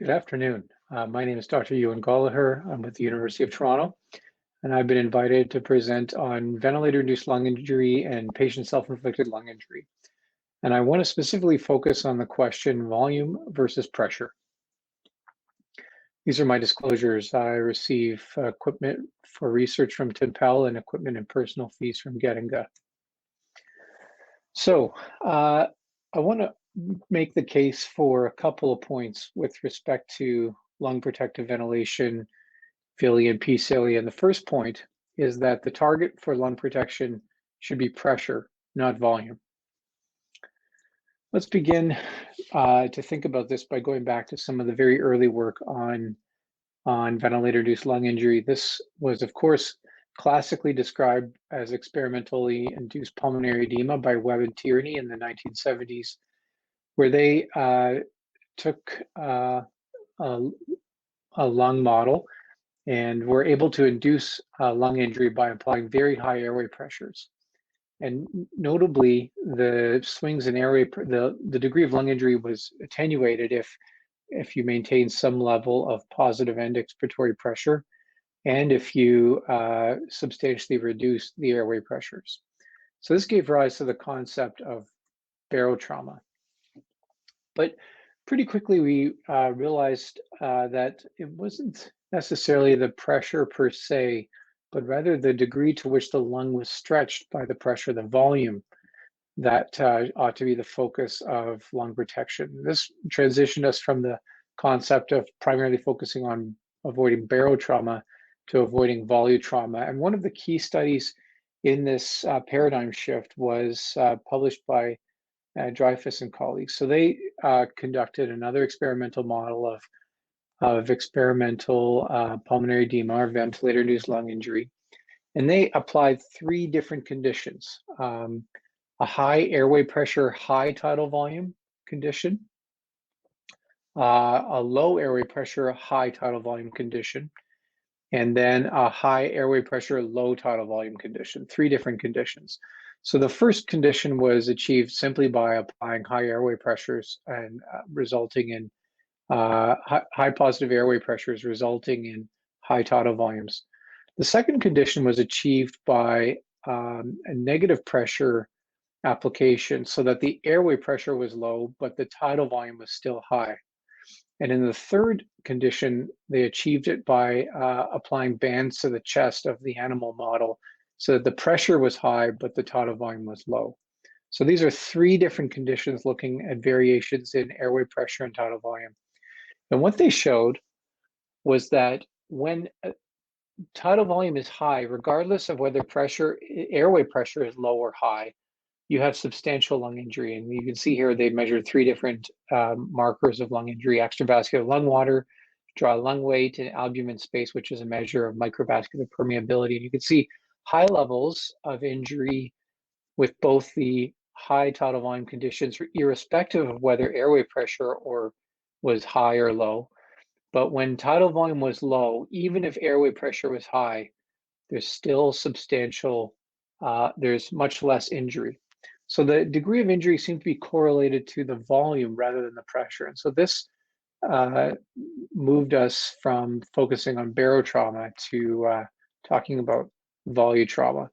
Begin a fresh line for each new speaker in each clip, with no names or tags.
Good afternoon. My name is Dr. Goligher. I'm with the University of Toronto, and I've been invited to present on ventilator-induced lung injury and patient self-inflicted lung injury. And I want to specifically focus on the question volume versus pressure. These are my disclosures. I receive equipment for research from TIDPAL and equipment and personal fees from Goligher. So I want to make the case for a couple of points with respect to lung protective ventilation, VILI and SILI. And the first point is that the target for lung protection should be pressure, not volume. Let's begin to think about this by going back to some of the very early work on ventilator-induced lung injury. This was, of course, classically described as experimentally induced pulmonary edema by Webb and Tierney in the 1970s, where they took a lung model and were able to induce lung injury by applying very high airway pressures. And notably, the swings in airway, the degree of lung injury was attenuated if you maintain some level of positive end expiratory pressure, and if you substantially reduce the airway pressures. So this gave rise to the concept of barotrauma. But pretty quickly, we realized that it wasn't necessarily the pressure per se, but rather the degree to which the lung was stretched by the pressure, the volume, that ought to be the focus of lung protection. This transitioned us from the concept of primarily focusing on avoiding barotrauma to avoiding volutrauma. And one of the key studies in this paradigm shift was published by Dreyfus and colleagues. So they conducted another experimental model of experimental pulmonary edema or ventilator-induced lung injury. And they applied three different conditions: a high airway pressure, high tidal volume condition, a low airway pressure, high tidal volume condition, and then a high airway pressure, low tidal volume condition, three different conditions. So the first condition was achieved simply by applying high airway pressures and resulting in high positive airway pressures, resulting in high tidal volumes. The second condition was achieved by a negative pressure application so that the airway pressure was low, but the tidal volume was still high. And in the third condition, they achieved it by applying bands to the chest of the animal model so that the pressure was high, but the tidal volume was low. So these are three different conditions looking at variations in airway pressure and tidal volume. And what they showed was that when tidal volume is high, regardless of whether airway pressure is low or high, you have substantial lung injury. And you can see here they measured three different markers of lung injury: extravascular lung water, draw lung weight, and albumin space, which is a measure of microvascular permeability. And you can see high levels of injury with both the high tidal volume conditions, irrespective of whether airway pressure was high or low. But when tidal volume was low, even if airway pressure was high, there's still there's much less injury. So the degree of injury seemed to be correlated to the volume rather than the pressure. And so this moved us from focusing on barotrauma to talking about volutrauma.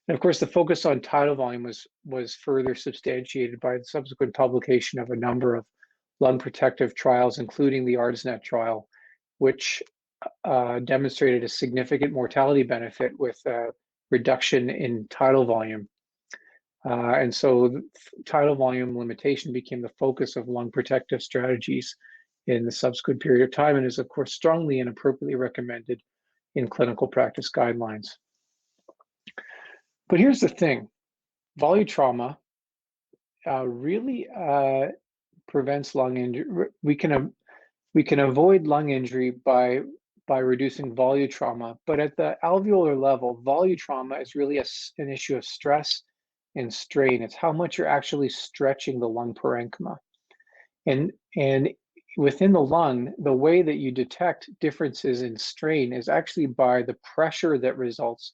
And of course, the focus on tidal volume was further substantiated by the subsequent publication of a number of lung protective trials, including the ARDSNet trial, which demonstrated a significant mortality benefit with a reduction in tidal volume. And so the tidal volume limitation became the focus of lung protective strategies in the subsequent period of time, and is, of course, strongly and appropriately recommended in clinical practice guidelines. But here's the thing: volutrauma really prevents lung injury. We can avoid lung injury by reducing volutrauma, but at the alveolar level, volutrauma is really an issue of stress and strain. It's how much you're actually stretching the lung parenchyma. And within the lung, the way that you detect differences in strain is actually by the pressure that results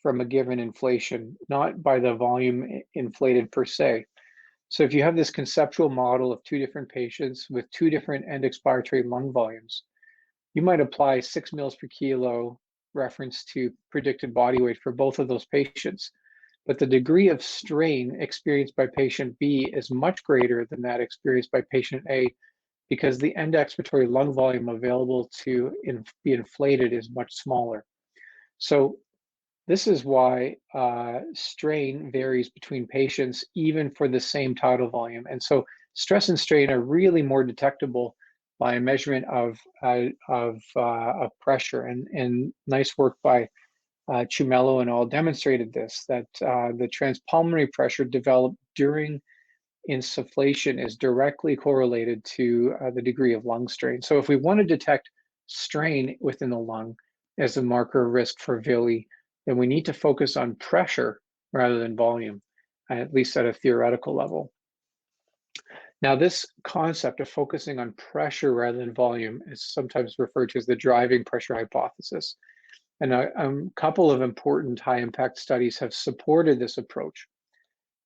from a given inflation, not by the volume inflated per se. So if you have this conceptual model of two different patients with two different end expiratory lung volumes, you might apply 6 mils per kilo reference to predicted body weight for both of those patients. But the degree of strain experienced by patient B is much greater than that experienced by patient A, because the end expiratory lung volume available to be inflated is much smaller. So this is why strain varies between patients, even for the same tidal volume. And so stress and strain are really more detectable by a measurement of pressure. And nice work by Chumello and all demonstrated this, that the transpulmonary pressure developed during insufflation is directly correlated to the degree of lung strain. So if we want to detect strain within the lung as a marker of risk for VILI, then we need to focus on pressure rather than volume, at least at a theoretical level. Now, this concept of focusing on pressure rather than volume is sometimes referred to as the driving pressure hypothesis. And a couple of important high-impact studies have supported this approach.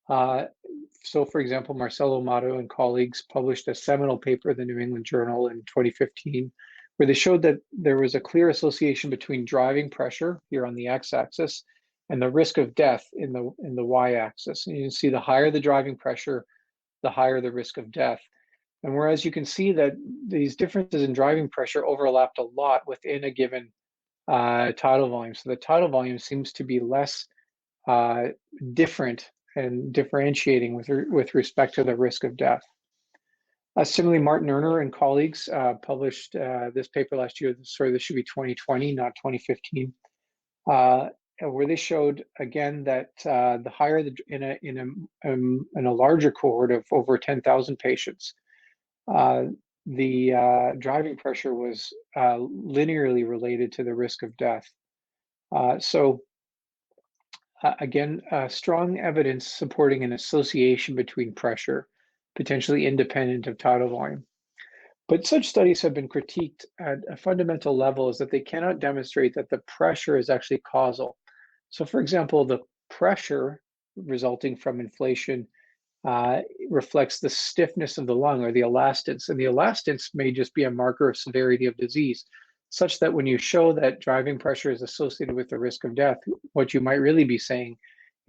So, for example, Marcelo Amato and colleagues published a seminal paper in the New England Journal in 2015, where they showed that there was a clear association between driving pressure here on the x-axis and the risk of death in the y-axis. And you can see the higher the driving pressure, the higher the risk of death. And whereas you can see that these differences in driving pressure overlapped a lot within a given tidal volume. So the tidal volume seems to be less different and differentiating with respect to the risk of death. Similarly, Martin Erner and colleagues published this paper last year. Sorry, this should be 2020, not 2015, where they showed again that the higher in a larger cohort of over 10,000 patients, the driving pressure was linearly related to the risk of death. Again, strong evidence supporting an association between pressure, potentially independent of tidal volume. But such studies have been critiqued at a fundamental level, is that they cannot demonstrate that the pressure is actually causal. So for example, the pressure resulting from inflation reflects the stiffness of the lung, or the elastance. And the elastance may just be a marker of severity of disease, such that when you show that driving pressure is associated with the risk of death, what you might really be saying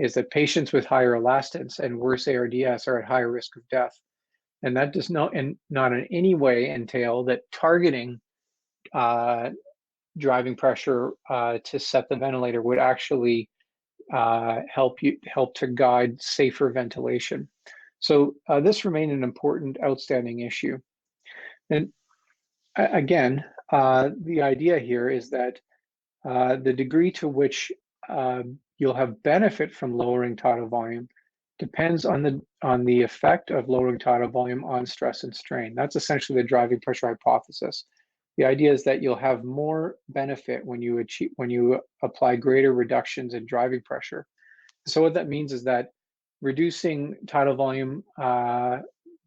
is that patients with higher elastance and worse ARDS are at higher risk of death. And that does not in any way entail that targeting driving pressure to set the ventilator would actually help to guide safer ventilation. So this remained an important, outstanding issue. And again, the idea here is that the degree to which you'll have benefit from lowering tidal volume depends on the effect of lowering tidal volume on stress and strain. That's essentially the driving pressure hypothesis. The idea is that you'll have more benefit when you apply greater reductions in driving pressure. So what that means is that reducing tidal volume by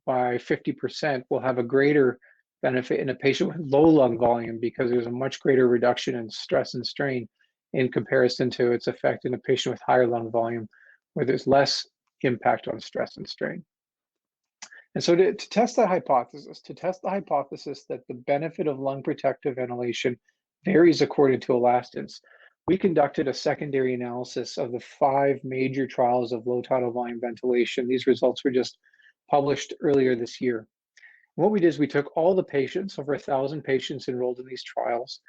50% will have a greater benefit in a patient with low lung volume, because there's a much greater reduction in stress and strain in comparison to its effect in a patient with higher lung volume, where there's less impact on stress and strain. And so to test that hypothesis, that the benefit of lung protective ventilation varies according to elastance, we conducted a secondary analysis of the 5 major trials of low tidal volume ventilation. These results were just published earlier this year. And what we did is we took all the patients, over 1,000 patients enrolled in these trials,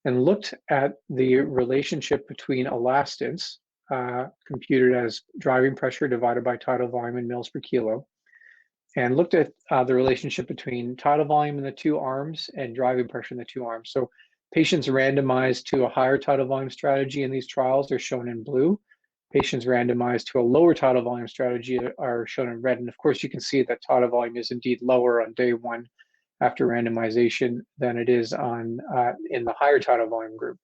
and looked at the relationship between elastance, computed as driving pressure divided by tidal volume in mils per kilo, and looked at the relationship between tidal volume in the two arms and driving pressure in the two arms. So patients randomized to a higher tidal volume strategy in these trials are shown in blue. Patients randomized to a lower tidal volume strategy are shown in red. And of course, you can see that tidal volume is indeed lower on day 1 after randomization than it is in the higher tidal volume group.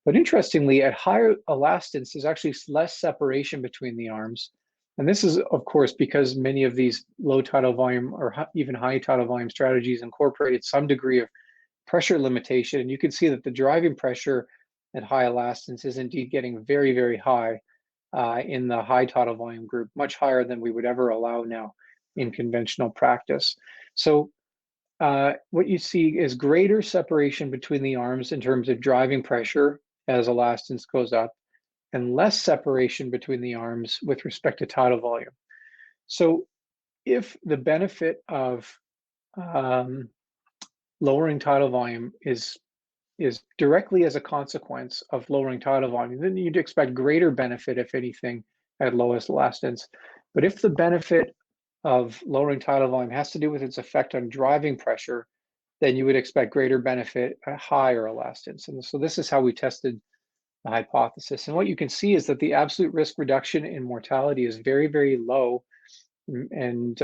But interestingly, at higher elastance, there's actually less separation between the arms. And this is, of course, because many of these low tidal volume or even high tidal volume strategies incorporated some degree of pressure limitation. And you can see that the driving pressure at high elastance is indeed getting very, very high in the high tidal volume group, much higher than we would ever allow now. in conventional practice. So what you see is greater separation between the arms in terms of driving pressure as elastance goes up, and less separation between the arms with respect to tidal volume. So if the benefit of lowering tidal volume is directly as a consequence of lowering tidal volume, then you'd expect greater benefit, if anything, at lowest elastance. But if the benefit of lowering tidal volume has to do with its effect on driving pressure, then you would expect greater benefit at higher elastance. And so this is how we tested the hypothesis. And what you can see is that the absolute risk reduction in mortality is very, very low, and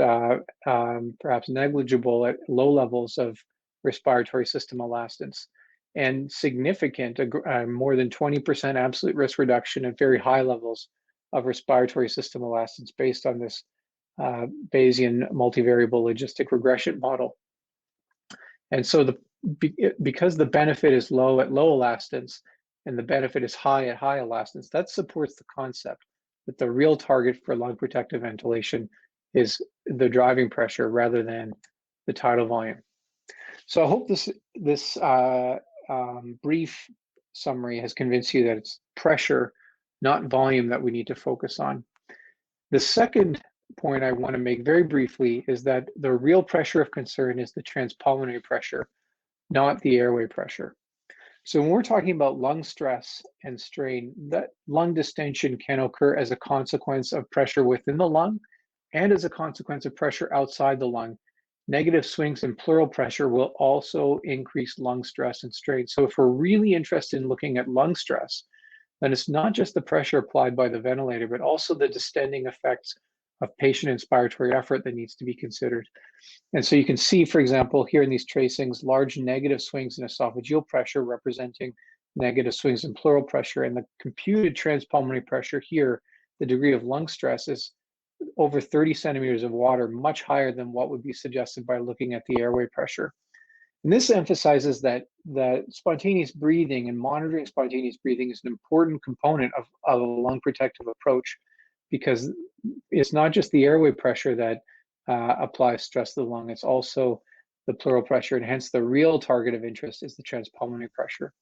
perhaps negligible at low levels of respiratory system elastance, and significant, more than 20% absolute risk reduction at very high levels of respiratory system elastance based on this Bayesian multivariable logistic regression model. And so because the benefit is low at low elastance and the benefit is high at high elastance, that supports the concept that the real target for lung protective ventilation is the driving pressure rather than the tidal volume. So I hope this brief summary has convinced you that it's pressure, not volume, that we need to focus on. The second point I want to make very briefly is that the real pressure of concern is the transpulmonary pressure, not the airway pressure. So when we're talking about lung stress and strain, that lung distension can occur as a consequence of pressure within the lung and as a consequence of pressure outside the lung. Negative swings in pleural pressure will also increase lung stress and strain. So if we're really interested in looking at lung stress, then it's not just the pressure applied by the ventilator, but also the distending effects of patient inspiratory effort that needs to be considered. And so you can see, for example, here in these tracings, large negative swings in esophageal pressure representing negative swings in pleural pressure, and the computed transpulmonary pressure here, the degree of lung stress is over 30 centimeters of water, much higher than what would be suggested by looking at the airway pressure. And this emphasizes that spontaneous breathing and monitoring spontaneous breathing is an important component of a lung protective approach, because it's not just the airway pressure that applies stress to the lung, it's also the pleural pressure, and hence the real target of interest is the transpulmonary pressure.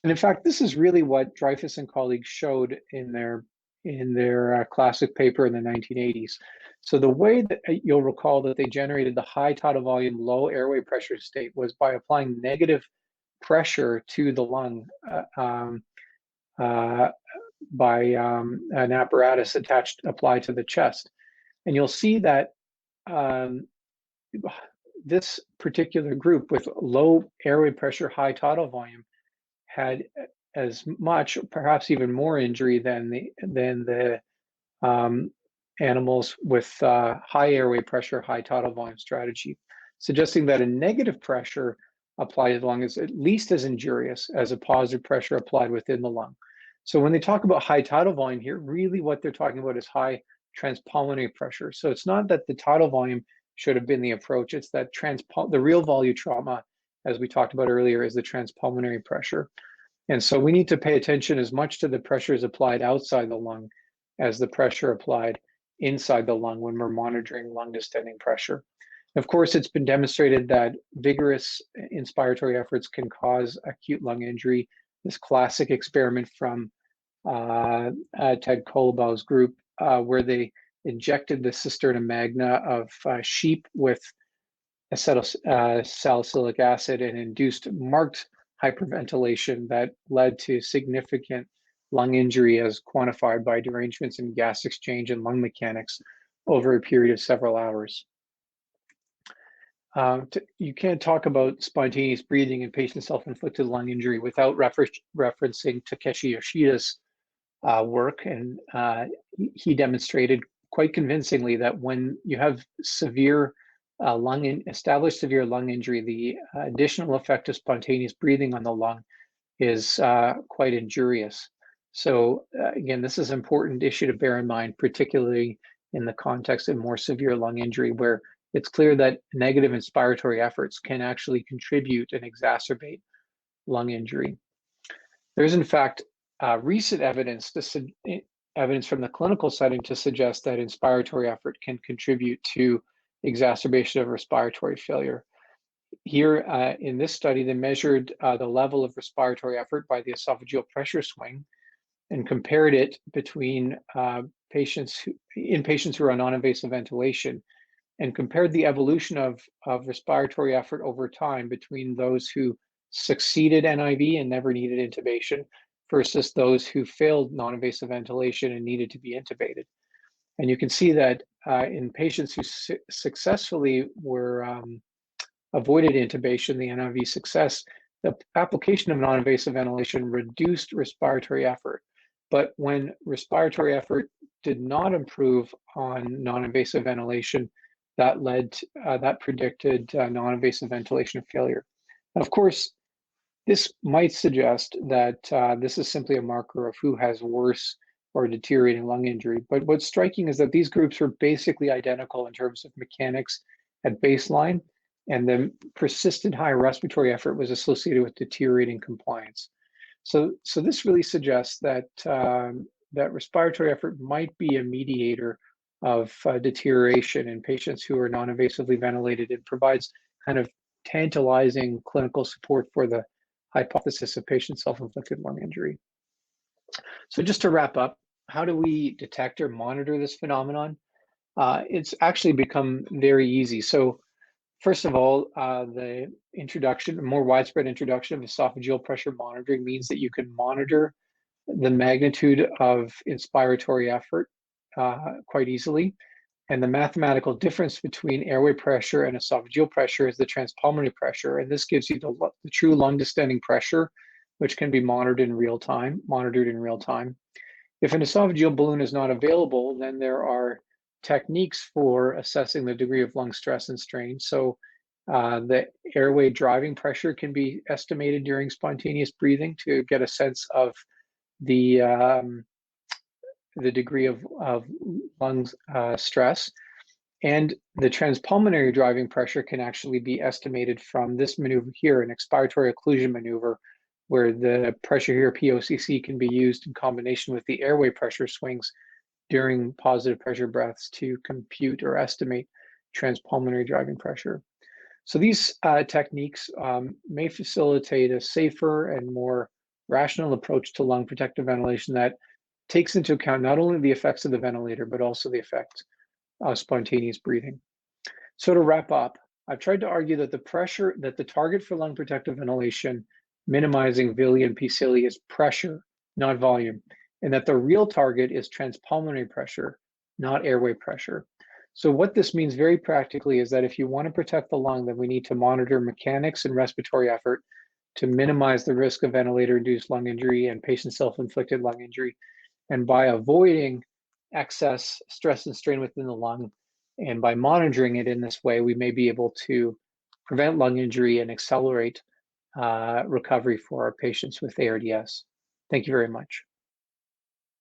And in fact, this is really what Dreyfus and colleagues showed in their classic paper in the 1980s. So the way that you'll recall that they generated the high tidal volume, low airway pressure state was by applying negative pressure to the lung by an apparatus applied to the chest. And you'll see that this particular group with low airway pressure, high tidal volume had as much, perhaps even more injury than the animals with high airway pressure, high tidal volume strategy, suggesting that a negative pressure applied to the lung is at least as injurious as a positive pressure applied within the lung. So when they talk about high tidal volume here, really what they're talking about is high transpulmonary pressure. So it's not that the tidal volume should have been the approach, it's that the real volutrauma, as we talked about earlier, is the transpulmonary pressure. And so we need to pay attention as much to the pressures applied outside the lung as the pressure applied inside the lung when we're monitoring lung distending pressure. Of course, it's been demonstrated that vigorous inspiratory efforts can cause acute lung injury. This classic experiment from Ted Kolobow's group, where they injected the cisterna magna of sheep with acetylsalicylic acid and induced marked hyperventilation that led to significant lung injury as quantified by derangements in gas exchange and lung mechanics over a period of several hours. You can't talk about spontaneous breathing in patient self-inflicted lung injury without referencing Takeshi Yoshida's work, and he demonstrated quite convincingly that when you have severe established severe lung injury, the additional effect of spontaneous breathing on the lung is quite injurious. So again, this is an important issue to bear in mind, particularly in the context of more severe lung injury, where it's clear that negative inspiratory efforts can actually contribute and exacerbate lung injury. There's in fact recent evidence from the clinical setting to suggest that inspiratory effort can contribute to exacerbation of respiratory failure. Here in this study, they measured the level of respiratory effort by the esophageal pressure swing and compared it between patients who are on non-invasive ventilation, and compared the evolution of respiratory effort over time between those who succeeded NIV and never needed intubation versus those who failed non-invasive ventilation and needed to be intubated. And you can see that in patients who successfully were avoided intubation, the NIV success, the application of non-invasive ventilation reduced respiratory effort. But when respiratory effort did not improve on non-invasive ventilation, that predicted non-invasive ventilation failure. And of course, this might suggest that this is simply a marker of who has worse or deteriorating lung injury. But what's striking is that these groups were basically identical in terms of mechanics at baseline, and the persistent high respiratory effort was associated with deteriorating compliance. So this really suggests that that respiratory effort might be a mediator of deterioration in patients who are non-invasively ventilated. It provides kind of tantalizing clinical support for the hypothesis of patient self-inflicted lung injury. So just to wrap up, how do we detect or monitor this phenomenon? It's actually become very easy. So first of all, the more widespread introduction of esophageal pressure monitoring means that you can monitor the magnitude of inspiratory effort quite easily. And the mathematical difference between airway pressure and esophageal pressure is the transpulmonary pressure. And this gives you the true lung distending pressure, which can be monitored in real time. If an esophageal balloon is not available, then there are techniques for assessing the degree of lung stress and strain. So the airway driving pressure can be estimated during spontaneous breathing to get a sense of the degree of lung stress. And the transpulmonary driving pressure can actually be estimated from this maneuver here, an expiratory occlusion maneuver, where the pressure here, POCC, can be used in combination with the airway pressure swings during positive pressure breaths to compute or estimate transpulmonary driving pressure. So these techniques may facilitate a safer and more rational approach to lung protective ventilation that takes into account not only the effects of the ventilator, but also the effects of spontaneous breathing. So to wrap up, I've tried to argue that the target for lung protective ventilation, minimizing VILI and SILI, is pressure, not volume, and that the real target is transpulmonary pressure, not airway pressure. So what this means very practically is that if you want to protect the lung, then we need to monitor mechanics and respiratory effort to minimize the risk of ventilator-induced lung injury and patient self-inflicted lung injury. And by avoiding excess stress and strain within the lung, and by monitoring it in this way, we may be able to prevent lung injury and accelerate recovery for our patients with ARDS. Thank you very much.